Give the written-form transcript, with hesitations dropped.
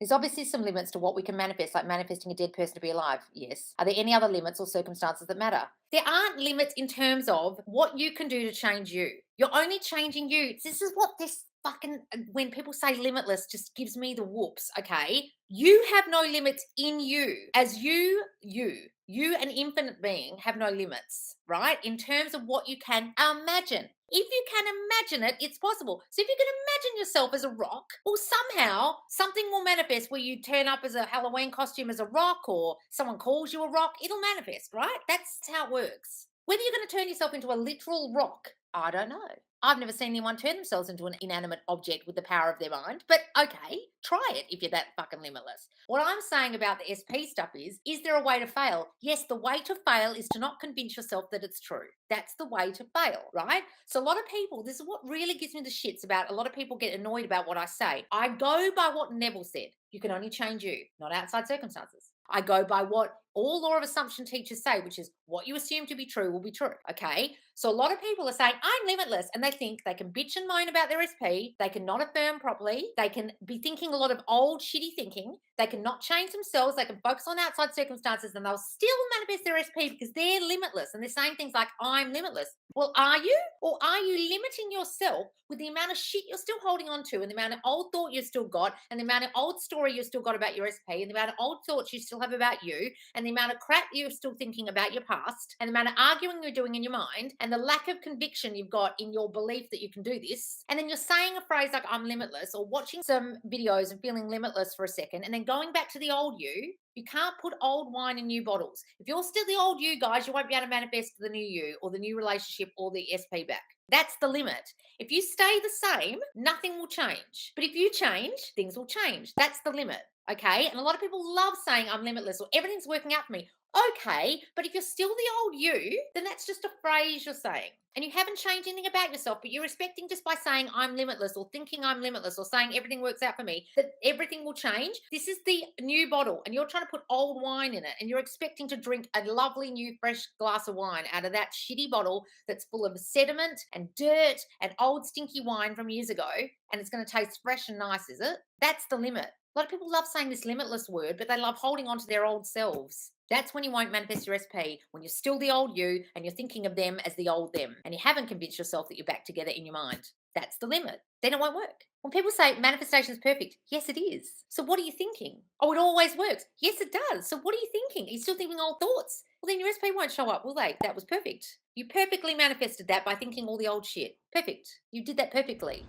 There's obviously some limits to what we can manifest, like manifesting a dead person to be alive. Yes. Are there any other limits or circumstances that matter? There aren't limits in terms of what you can do to change you. You're only changing you. This is what this fucking, when people say limitless, just gives me the whoops, okay? You have no limits in you. As you, an infinite being, have no limits, right? In terms of what you can imagine. If you can imagine it, it's possible. So if you can imagine yourself as a rock, well, somehow something will manifest where you turn up as a Halloween costume as a rock or someone calls you a rock. It'll manifest, right? That's how it works. Whether you're going to turn yourself into a literal rock, I don't know. I've never seen anyone turn themselves into an inanimate object with the power of their mind, but okay, try it if you're that fucking limitless. What I'm saying about the SP stuff is there a way to fail? Yes, the way to fail is to not convince yourself that it's true. That's the way to fail, right? So a lot of people, this is what really gives me the shits about a lot of people get annoyed about what I say. I go by what Neville said. You can only change you, not outside circumstances. I go by what all law of assumption teachers say, which is what you assume to be true will be true. Okay. So a lot of people are saying, I'm limitless, and they think they can bitch and moan about their SP. They can not affirm properly. They can be thinking a lot of old shitty thinking. They can not change themselves. They can focus on outside circumstances and they'll still manifest their SP because they're limitless. And they're saying things like, I'm limitless. Well, are you? Or are you limiting yourself with the amount of shit you're still holding on to and the amount of old thought you've still got and the amount of old story you've still got about your SP and the amount of old thoughts you still have about you and the amount of crap you're still thinking about your past and the amount of arguing you're doing in your mind and the lack of conviction you've got in your belief that you can do this. And then you're saying a phrase like, I'm limitless, or watching some videos and feeling limitless for a second and then going back to the old you. You can't put old wine in new bottles. If you're still the old you, guys, you won't be able to manifest the new you or the new relationship or the SP back. That's the limit. If you stay the same, nothing will change. But if you change, things will change. That's the limit. Okay. And a lot of people love saying, I'm limitless or everything's working out for me. Okay. But if you're still the old you, then that's just a phrase you're saying. And you haven't changed anything about yourself, but you're expecting just by saying I'm limitless or thinking I'm limitless or saying everything works out for me that everything will change. This is the new bottle, and you're trying to put old wine in it, and you're expecting to drink a lovely new fresh glass of wine out of that shitty bottle that's full of sediment and dirt and old stinky wine from years ago, and it's going to taste fresh and nice, is it? That's the limit. A lot of people love saying this limitless word, but they love holding on to their old selves. That's when you won't manifest your SP, when you're still the old you and you're thinking of them as the old them, and you haven't convinced yourself that you're back together in your mind. That's the limit. Then it won't work. When people say manifestation is perfect, yes, it is. So what are you thinking? Oh, it always works. Yes, it does. So what are you thinking? Are you still thinking old thoughts? Well, then your SP won't show up, will they? That was perfect. You perfectly manifested that by thinking all the old shit. Perfect. You did that perfectly.